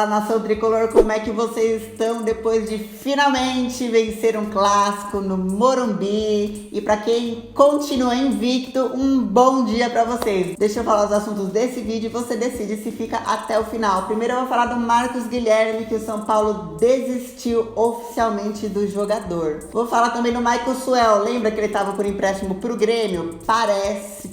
Fala, nação tricolor, como é que vocês estão depois de finalmente vencer um clássico no Morumbi? E para quem continua invicto, um bom dia para vocês. Deixa eu falar os assuntos desse vídeo e você decide se fica até o final. Primeiro eu vou falar do Marcos Guilherme, que o São Paulo desistiu oficialmente do jogador. Vou falar também do Michael Suel, lembra que ele estava por empréstimo pro Grêmio?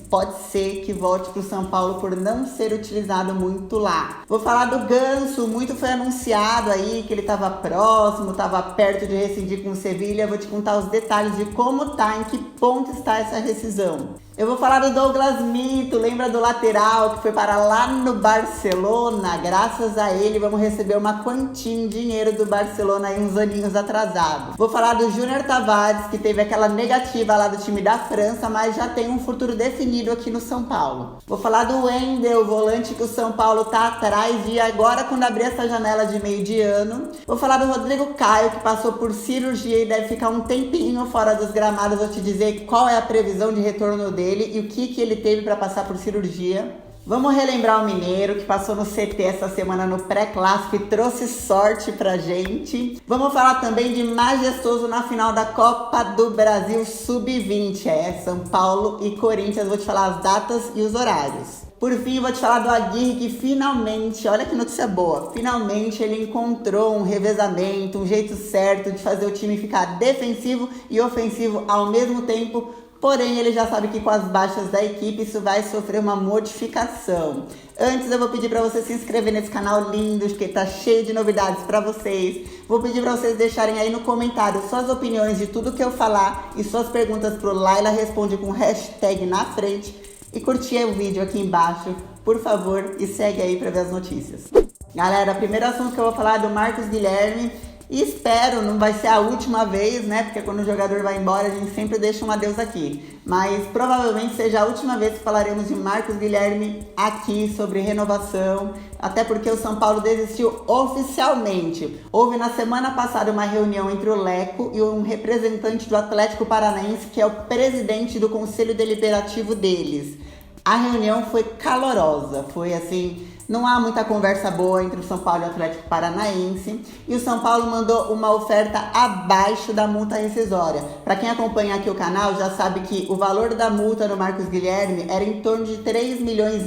Pode ser que volte pro São Paulo por não ser utilizado muito lá. Vou falar do Ganso, muito foi anunciado aí que ele estava próximo, estava perto de rescindir com o Sevilha. Vou te contar os detalhes de como tá, em que ponto está essa rescisão. Eu vou falar do Douglas Mito, lembra do lateral que foi para lá no Barcelona? Graças a ele vamos receber uma quantia em dinheiro do Barcelona aí uns aninhos atrasados. Vou falar do Júnior Tavares, que teve aquela negativa lá do time da França, mas já tem um futuro definido aqui no São Paulo. Vou falar do Wendel, volante que o São Paulo tá atrás de agora quando abrir essa janela de meio de ano. Vou falar do Rodrigo Caio, que passou por cirurgia e deve ficar um tempinho fora dos gramados. Vou te dizer qual é a previsão de retorno dele e o que ele teve para passar por cirurgia. Vamos relembrar o Mineiro, que passou no CT essa semana no pré-clássico e trouxe sorte pra gente. Vamos falar também de majestoso na final da Copa do Brasil Sub-20. São Paulo e Corinthians. Vou te falar as datas e os horários. Por fim, vou te falar do Aguirre, que finalmente, olha que notícia boa, finalmente ele encontrou um revezamento, um jeito certo de fazer o time ficar defensivo e ofensivo ao mesmo tempo. Porém, ele já sabe que com as baixas da equipe isso vai sofrer uma modificação. Antes eu vou pedir para você se inscrever nesse canal lindo, que tá cheio de novidades para vocês. Vou pedir para vocês deixarem aí no comentário suas opiniões de tudo que eu falar e suas perguntas pro Laila Responde com hashtag na frente. E curtir o vídeo aqui embaixo, por favor, e segue aí para ver as notícias. Galera, o primeiro assunto que eu vou falar é do Marcos Guilherme. E espero, não vai ser a última vez, né? Porque quando o jogador vai embora, a gente sempre deixa um adeus aqui. Mas provavelmente seja a última vez que falaremos de Marcos Guilherme aqui sobre renovação. Até porque o São Paulo desistiu oficialmente. Houve na semana passada uma reunião entre o Leco e um representante do Atlético Paranaense, que é o presidente do conselho deliberativo deles. A reunião foi calorosa, foi assim... Não há muita conversa boa entre o São Paulo e o Atlético Paranaense. E o São Paulo mandou uma oferta abaixo da multa rescisória. Para quem acompanha aqui o canal, já sabe que o valor da multa do Marcos Guilherme era em torno de 3,5 milhões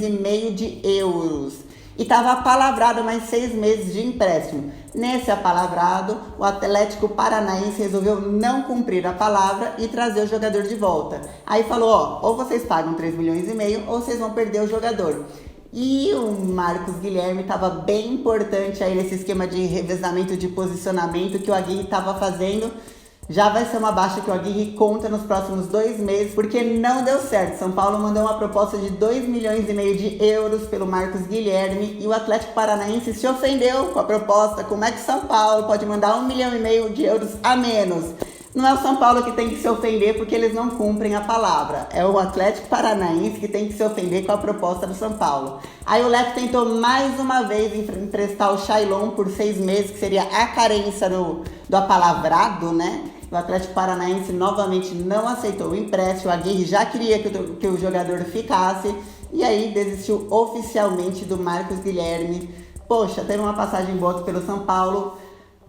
de euros. E estava apalavrado mais 6 meses de empréstimo. Nesse apalavrado, o Atlético Paranaense resolveu não cumprir a palavra e trazer o jogador de volta. Aí falou, ou vocês pagam 3,5 milhões ou vocês vão perder o jogador. E o Marcos Guilherme estava bem importante aí nesse esquema de revezamento de posicionamento que o Aguirre estava fazendo. Já vai ser uma baixa que o Aguirre conta nos próximos 2 meses, porque não deu certo. São Paulo mandou uma proposta de 2,5 milhões de euros pelo Marcos Guilherme e o Atlético Paranaense se ofendeu com a proposta. Como é que São Paulo pode mandar 1,5 milhão de euros a menos? Não é o São Paulo que tem que se ofender porque eles não cumprem a palavra. É o Atlético Paranaense que tem que se ofender com a proposta do São Paulo. Aí o Leco tentou mais uma vez emprestar o Shailon por 6 meses, que seria a carência do apalavrado, né? O Atlético Paranaense novamente não aceitou o empréstimo. O Aguirre já queria que o jogador ficasse. E aí desistiu oficialmente do Marcos Guilherme. Poxa, teve uma passagem boa pelo São Paulo.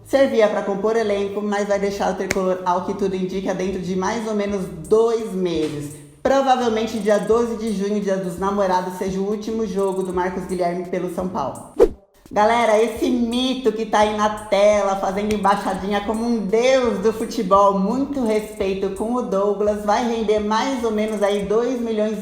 Servia para compor elenco, mas vai deixar o tricolor, ao que tudo indica, dentro de mais ou menos 2 meses. Provavelmente dia 12 de junho, dia dos namorados, seja o último jogo do Marcos Guilherme pelo São Paulo. Galera, esse mito que tá aí na tela, fazendo embaixadinha como um deus do futebol, muito respeito com o Douglas, vai render mais ou menos aí 2,5 milhões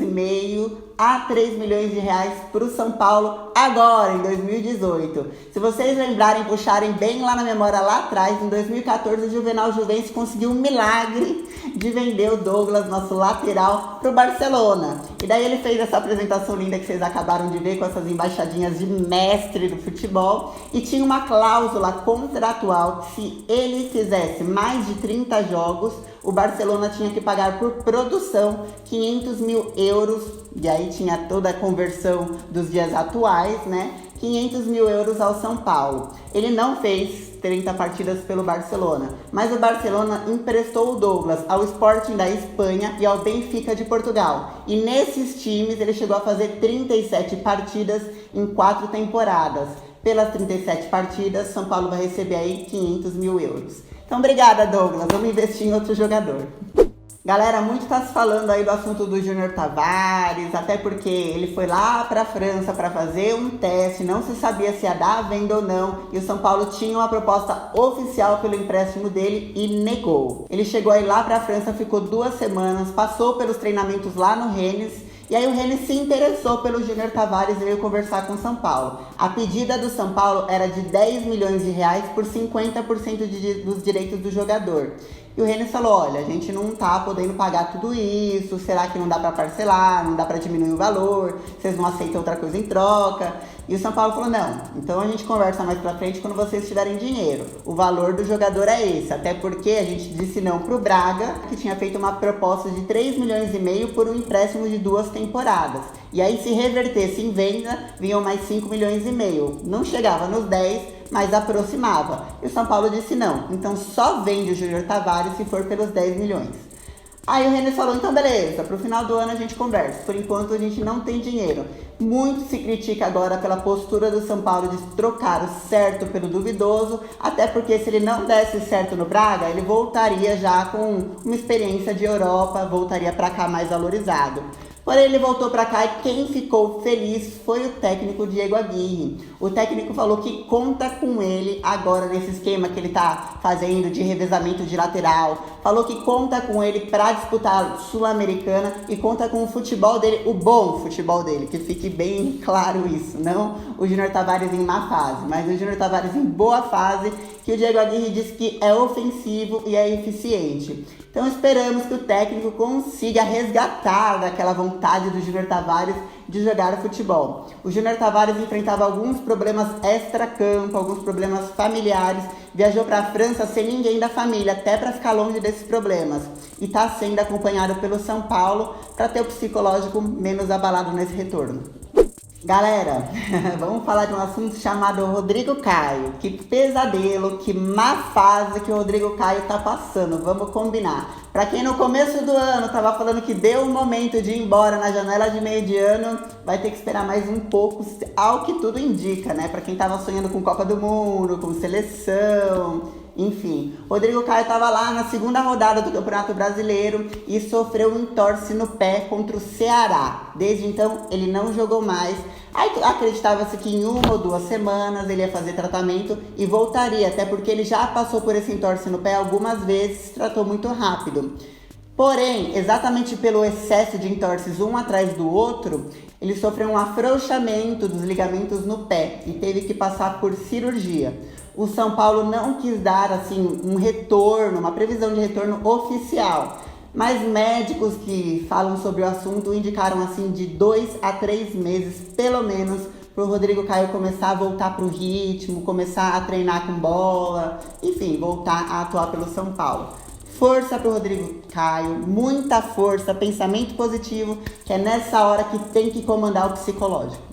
a 3 milhões de reais para o São Paulo agora, em 2018. Se vocês lembrarem, puxarem bem lá na memória lá atrás, em 2014 o Juvenal Juvencio conseguiu um milagre de vender o Douglas, nosso lateral, para o Barcelona. E daí ele fez essa apresentação linda que vocês acabaram de ver com essas embaixadinhas de mestre do futebol. E tinha uma cláusula contratual que se ele fizesse mais de 30 jogos, o Barcelona tinha que pagar por produção 500 mil euros, e aí tinha toda a conversão dos dias atuais, né? 500 mil euros ao São Paulo. Ele não fez 30 partidas pelo Barcelona, mas o Barcelona emprestou o Douglas ao Sporting da Espanha e ao Benfica de Portugal. E nesses times ele chegou a fazer 37 partidas em 4 temporadas. Pelas 37 partidas, São Paulo vai receber aí 500 mil euros. Então, obrigada, Douglas. Vamos investir em outro jogador. Galera, muito está se falando aí do assunto do Júnior Tavares, até porque ele foi lá para a França para fazer um teste, não se sabia se ia dar a venda ou não, e o São Paulo tinha uma proposta oficial pelo empréstimo dele e negou. Ele chegou aí lá para a França, ficou 2 semanas, passou pelos treinamentos lá no Rennes, e aí o Rennes se interessou pelo Júnior Tavares e veio conversar com o São Paulo. A pedida do São Paulo era de 10 milhões de reais por 50% dos direitos do jogador. E o Rennes falou, olha, a gente não tá podendo pagar tudo isso, será que não dá para parcelar, não dá para diminuir o valor, vocês não aceitam outra coisa em troca? E o São Paulo falou, não, então a gente conversa mais pra frente quando vocês tiverem dinheiro. O valor do jogador é esse, até porque a gente disse não pro Braga, que tinha feito uma proposta de 3 milhões e meio por um empréstimo de 2 temporadas. E aí se revertesse em venda, vinham mais 5 milhões e meio. Não chegava nos 10, mas aproximava. E o São Paulo disse não, então só vende o Júnior Tavares se for pelos 10 milhões. Aí o Rennes falou, então beleza, pro final do ano a gente conversa, por enquanto a gente não tem dinheiro. Muito se critica agora pela postura do São Paulo de trocar o certo pelo duvidoso, até porque se ele não desse certo no Braga, ele voltaria já com uma experiência de Europa, voltaria para cá mais valorizado. Porém, ele voltou para cá e quem ficou feliz foi o técnico Diego Aguirre. O técnico falou que conta com ele agora nesse esquema que ele está fazendo de revezamento de lateral. Falou que conta com ele para disputar a Sul-Americana e conta com o futebol dele, o bom futebol dele, que fique bem claro isso. Não o Júnior Tavares em má fase, mas o Júnior Tavares em boa fase, que o Diego Aguirre disse que é ofensivo e é eficiente. Então esperamos que o técnico consiga resgatar daquela vontade do Júnior Tavares de jogar futebol. O Júnior Tavares enfrentava alguns problemas extra-campo, alguns problemas familiares, viajou para a França sem ninguém da família, até para ficar longe desses problemas. E está sendo acompanhado pelo São Paulo para ter o psicológico menos abalado nesse retorno. Galera, vamos falar de um assunto chamado Rodrigo Caio. Que pesadelo, que má fase que o Rodrigo Caio tá passando, vamos combinar. Pra quem no começo do ano tava falando que deu o momento de ir embora na janela de meio de ano, vai ter que esperar mais um pouco, ao que tudo indica, né? Pra quem tava sonhando com Copa do Mundo, com seleção... Enfim, Rodrigo Caio estava lá na segunda rodada do Campeonato Brasileiro e sofreu um entorse no pé contra o Ceará. Desde então, ele não jogou mais. Aí acreditava-se que em 1 ou 2 semanas ele ia fazer tratamento e voltaria, até porque ele já passou por esse entorse no pé algumas vezes, se tratou muito rápido. Porém, exatamente pelo excesso de entorses um atrás do outro, ele sofreu um afrouxamento dos ligamentos no pé e teve que passar por cirurgia. O São Paulo não quis dar assim um retorno, uma previsão de retorno oficial, mas médicos que falam sobre o assunto indicaram assim de 2 a 3 meses, pelo menos, para o Rodrigo Caio começar a voltar para o ritmo, começar a treinar com bola, enfim, voltar a atuar pelo São Paulo. Força para o Rodrigo Caio, muita força, pensamento positivo, que é nessa hora que tem que comandar o psicológico.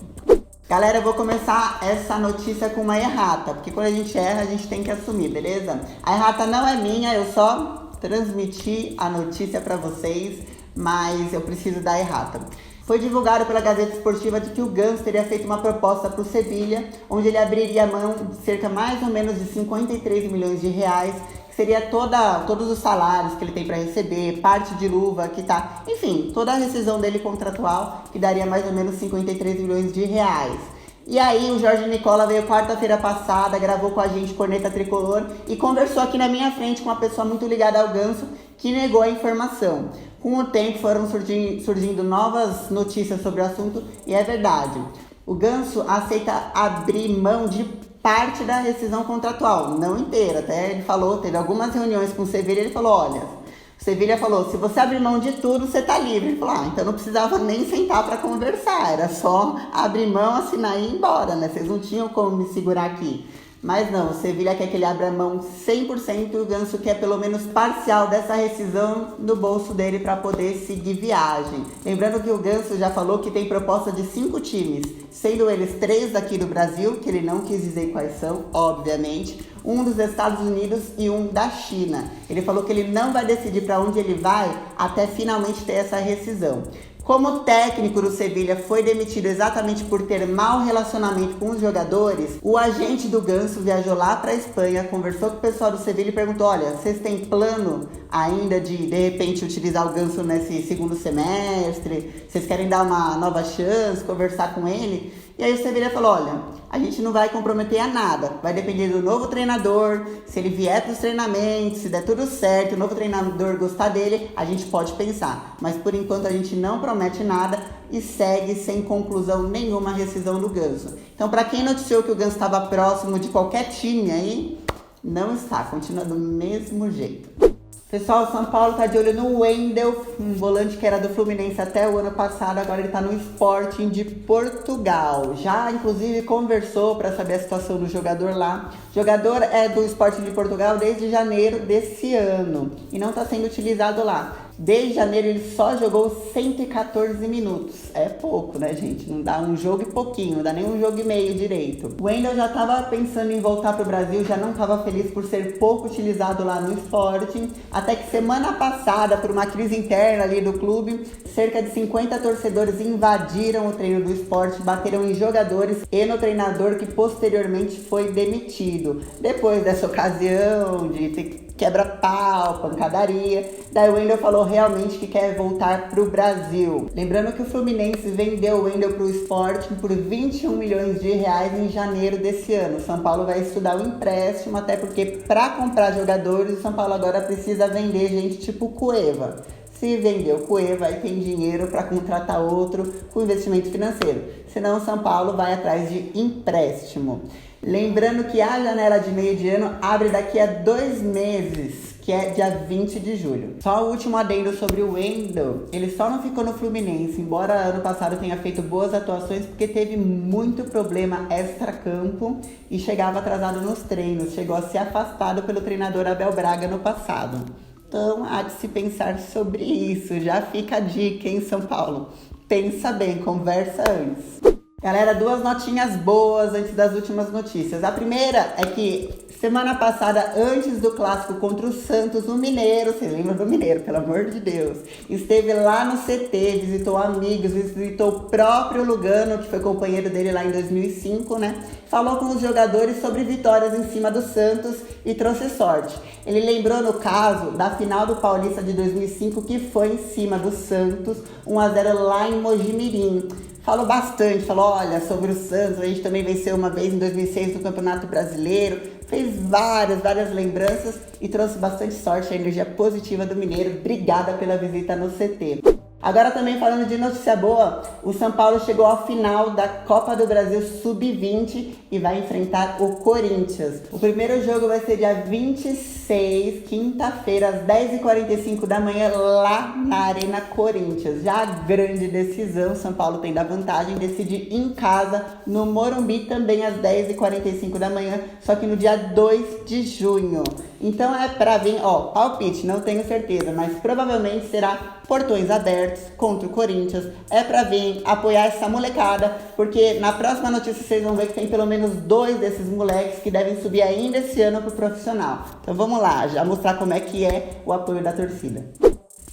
Galera, eu vou começar essa notícia com uma errata, porque quando a gente erra, a gente tem que assumir, beleza? A errata não é minha, eu só transmiti a notícia para vocês, mas eu preciso da errata. Foi divulgado pela Gazeta Esportiva de que o Ganso teria feito uma proposta para o Sevilha, onde ele abriria mão de cerca mais ou menos de 53 milhões de reais, que seria todos os salários que ele tem para receber, parte de luva que tá, enfim, toda a rescisão dele contratual, que daria mais ou menos 53 milhões de reais. E aí o Jorge Nicola veio quarta-feira passada, gravou com a gente Corneta Tricolor e conversou aqui na minha frente com uma pessoa muito ligada ao Ganso que negou a informação. Com o tempo foram surgindo novas notícias sobre o assunto e é verdade. O Ganso aceita abrir mão de parte da rescisão contratual, não inteira. Até ele falou, teve algumas reuniões com o Sevilha, ele falou, olha, o Sevilha falou, se você abrir mão de tudo, você tá livre. Ele falou, então não precisava nem sentar para conversar, era só abrir mão, assinar e ir embora, né? Vocês não tinham como me segurar aqui. Mas não, o Sevilha quer que ele abra mão 100% e o Ganso quer pelo menos parcial dessa rescisão no bolso dele para poder seguir viagem. Lembrando que o Ganso já falou que tem proposta de 5 times, sendo eles 3 daqui do Brasil, que ele não quis dizer quais são, obviamente, um dos Estados Unidos e um da China. Ele falou que ele não vai decidir para onde ele vai até finalmente ter essa rescisão. Como o técnico do Sevilha foi demitido exatamente por ter mau relacionamento com os jogadores, o agente do Ganso viajou lá para a Espanha, conversou com o pessoal do Sevilha e perguntou: olha, vocês têm plano ainda de repente utilizar o Ganso nesse segundo semestre? Vocês querem dar uma nova chance, conversar com ele? E aí o Sevilha falou: olha, a gente não vai comprometer a nada, vai depender do novo treinador, se ele vier para os treinamentos, se der tudo certo, o novo treinador gostar dele, a gente pode pensar. Mas por enquanto a gente não promete nada e segue sem conclusão nenhuma a rescisão do Ganso. Então, para quem noticiou que o Ganso estava próximo de qualquer time aí, não está, continua do mesmo jeito. Pessoal, o São Paulo tá de olho no Wendel, um volante que era do Fluminense até o ano passado, agora ele tá no Sporting de Portugal. Já, inclusive, conversou para saber a situação do jogador lá. O jogador é do Sporting de Portugal desde janeiro desse ano e não tá sendo utilizado lá. Desde janeiro ele só jogou 114 minutos. É pouco, né, gente? Não dá um jogo e pouquinho, não dá nem um jogo e meio direito. O Wendel já estava pensando em voltar para o Brasil, já não estava feliz por ser pouco utilizado lá no Sporting. Até que semana passada, por uma crise interna ali do clube, cerca de 50 torcedores invadiram o treino do Sporting, bateram em jogadores e no treinador, que posteriormente foi demitido. Depois dessa ocasião de ter quebra-pau, pancadaria, daí o Wendel falou realmente que quer voltar para o Brasil. Lembrando que o Fluminense vendeu o Wendel para o Sporting por 21 milhões de reais em janeiro desse ano. O São Paulo vai estudar o empréstimo, até porque para comprar jogadores, o São Paulo agora precisa vender gente tipo Cueva. Se vender o Cueva, aí tem dinheiro para contratar outro com investimento financeiro. Senão o São Paulo vai atrás de empréstimo. Lembrando que a janela de meio de ano abre daqui a 2 meses, que é dia 20 de julho. Só o último adendo sobre o Wendel, ele só não ficou no Fluminense, embora ano passado tenha feito boas atuações, porque teve muito problema extra-campo e chegava atrasado nos treinos, chegou a ser afastado pelo treinador Abel Braga no passado. Então, há de se pensar sobre isso. Já fica a dica, hein, São Paulo? Pensa bem, conversa antes. Galera, 2 notinhas boas antes das últimas notícias. A primeira é que semana passada, antes do clássico contra o Santos, o Mineiro, vocês lembram do Mineiro, pelo amor de Deus, esteve lá no CT, visitou amigos, visitou o próprio Lugano, que foi companheiro dele lá em 2005, né? Falou com os jogadores sobre vitórias em cima do Santos e trouxe sorte. Ele lembrou, no caso, da final do Paulista de 2005, que foi em cima do Santos, 1-0 lá em Mojimirim. Falou bastante, falou, olha, sobre o Santos, a gente também venceu uma vez em 2006 no Campeonato Brasileiro, fez várias lembranças e trouxe bastante sorte, a energia positiva do Mineiro. Obrigada pela visita no CT. Agora também falando de notícia boa, o São Paulo chegou à final da Copa do Brasil Sub-20 e vai enfrentar o Corinthians. O primeiro jogo vai ser dia 26, quinta-feira, às 10h45 da manhã, lá na Arena Corinthians. Já a grande decisão, São Paulo tem da vantagem, decide em casa, no Morumbi, também às 10h45 da manhã, só que no dia 2 de junho. Então é pra vir, palpite, não tenho certeza, mas provavelmente será portões abertos contra o Corinthians. É pra vir apoiar essa molecada, porque na próxima notícia vocês vão ver que tem pelo menos 2 desses moleques que devem subir ainda esse ano pro profissional. Então vamos lá, já mostrar como é que é o apoio da torcida.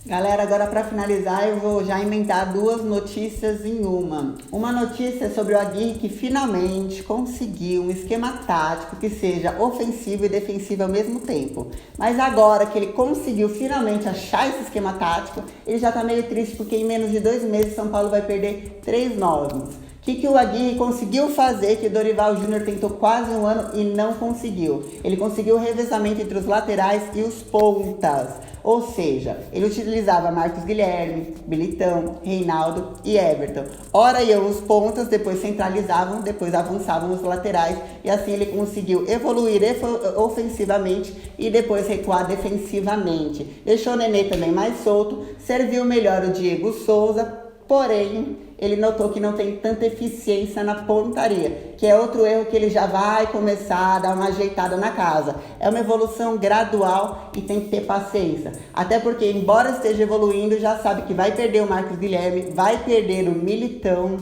Galera, agora para finalizar eu vou já emendar 2 notícias em uma. Uma notícia sobre o Aguirre, que finalmente conseguiu um esquema tático que seja ofensivo e defensivo ao mesmo tempo. Mas agora que ele conseguiu finalmente achar esse esquema tático, ele já tá meio triste porque em menos de 2 meses São Paulo vai perder 3 nomes. O que o Aguirre conseguiu fazer, que o Dorival Júnior tentou quase 1 ano e não conseguiu? Ele conseguiu o revezamento entre os laterais e os pontas. Ou seja, ele utilizava Marcos Guilherme, Militão, Reinaldo e Everton. Ora iam os pontas, depois centralizavam, depois avançavam os laterais. E assim ele conseguiu evoluir ofensivamente e depois recuar defensivamente. Deixou o Nenê também mais solto, serviu melhor o Diego Souza, porém ele notou que não tem tanta eficiência na pontaria, que é outro erro que ele já vai começar a dar uma ajeitada na casa. É uma evolução gradual e tem que ter paciência. Até porque, embora esteja evoluindo, já sabe que vai perder o Marcos Guilherme, vai perder o Militão.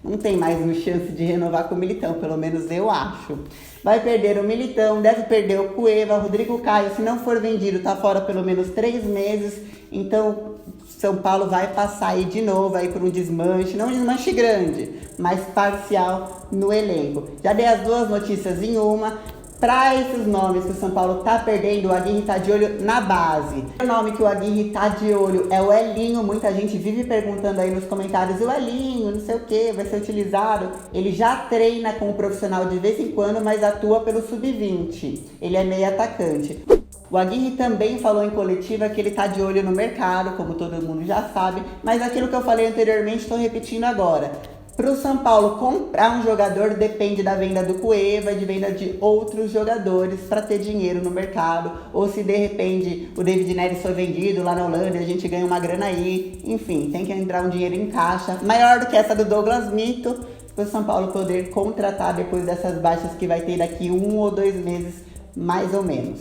Não tem mais uma chance de renovar com o Militão, pelo menos eu acho. Vai perder o Militão, deve perder o Cueva, Rodrigo Caio, se não for vendido, tá fora pelo menos 3 meses. Então, São Paulo vai passar aí de novo aí por um desmanche, não um desmanche grande, mas parcial no elenco. Já dei as duas notícias em uma. Para esses nomes que o São Paulo tá perdendo, o Aguirre tá de olho na base. O nome que o Aguirre tá de olho é o Elinho. Muita gente vive perguntando aí nos comentários, o Elinho, não sei o que, vai ser utilizado. Ele já treina com o profissional de vez em quando, mas atua pelo sub-20. Ele é meio atacante. O Aguirre também falou em coletiva que ele tá de olho no mercado, como todo mundo já sabe, mas aquilo que eu falei anteriormente estou repetindo agora. Para o São Paulo comprar um jogador depende da venda do Cueva e de venda de outros jogadores para ter dinheiro no mercado. Ou se de repente o David Neres foi vendido lá na Holanda, a gente ganha uma grana aí. Enfim, tem que entrar um dinheiro em caixa maior do que essa do Douglas Mito para o São Paulo poder contratar depois dessas baixas que vai ter daqui 1 ou 2 meses, mais ou menos.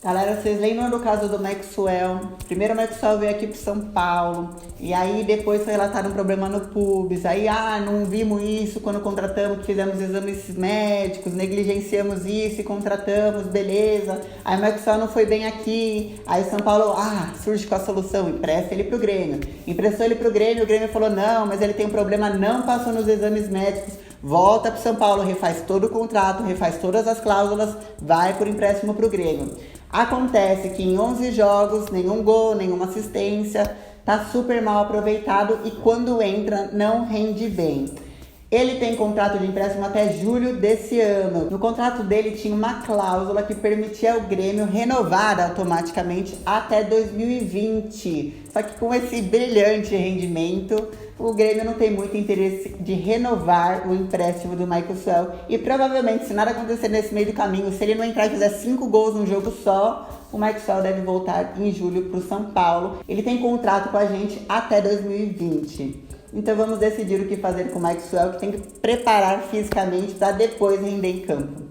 Galera, vocês lembram do caso do Maxwell? Primeiro o Maxwell veio aqui pro São Paulo, e aí depois foi relatado um problema no pubis. Aí, não vimos isso quando contratamos, que fizemos exames médicos, negligenciamos isso e contratamos, beleza. Aí o Maxwell não foi bem aqui, aí o São Paulo, surge com a solução, empresta ele pro Grêmio. Emprestou ele pro Grêmio, o Grêmio falou, não, mas ele tem um problema, não passou nos exames médicos. Volta pro São Paulo, refaz todo o contrato, refaz todas as cláusulas, vai por empréstimo pro Grêmio. Acontece que em 11 jogos, nenhum gol, nenhuma assistência, tá super mal aproveitado e quando entra não rende bem. Ele tem contrato de empréstimo até julho desse ano. No contrato dele tinha uma cláusula que permitia ao Grêmio renovar automaticamente até 2020. Só que com esse brilhante rendimento, o Grêmio não tem muito interesse de renovar o empréstimo do Maxwell. E provavelmente, se nada acontecer nesse meio do caminho, se ele não entrar e fizer 5 gols num jogo só, o Maxwell deve voltar em julho para o São Paulo. Ele tem contrato com a gente até 2020. Então vamos decidir o que fazer com o Maxwell, que tem que preparar fisicamente para depois render em campo.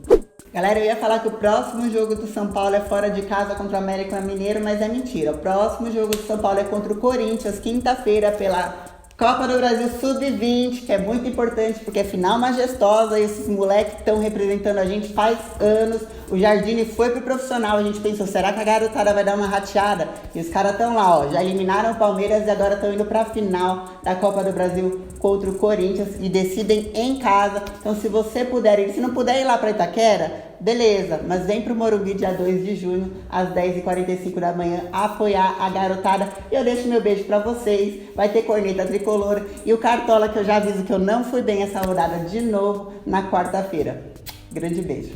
Galera, eu ia falar que o próximo jogo do São Paulo é fora de casa contra o América Mineiro, mas é mentira. O próximo jogo do São Paulo é contra o Corinthians, quinta-feira, pela Copa do Brasil Sub-20, que é muito importante porque é final majestosa e esses moleques estão representando a gente faz anos. O Jardine foi pro profissional, a gente pensou, será que a garotada vai dar uma rateada? E os caras estão lá, já eliminaram o Palmeiras e agora estão indo pra final da Copa do Brasil contra o Corinthians e decidem em casa. Então se você puder ir, se não puder ir lá pra Itaquera, beleza, mas vem pro Morumbi dia 2 de junho, às 10h45 da manhã, apoiar a garotada. E eu deixo meu beijo pra vocês, vai ter corneta tricolor e o Cartola, que eu já aviso que eu não fui bem essa rodada de novo na quarta-feira. Grande beijo.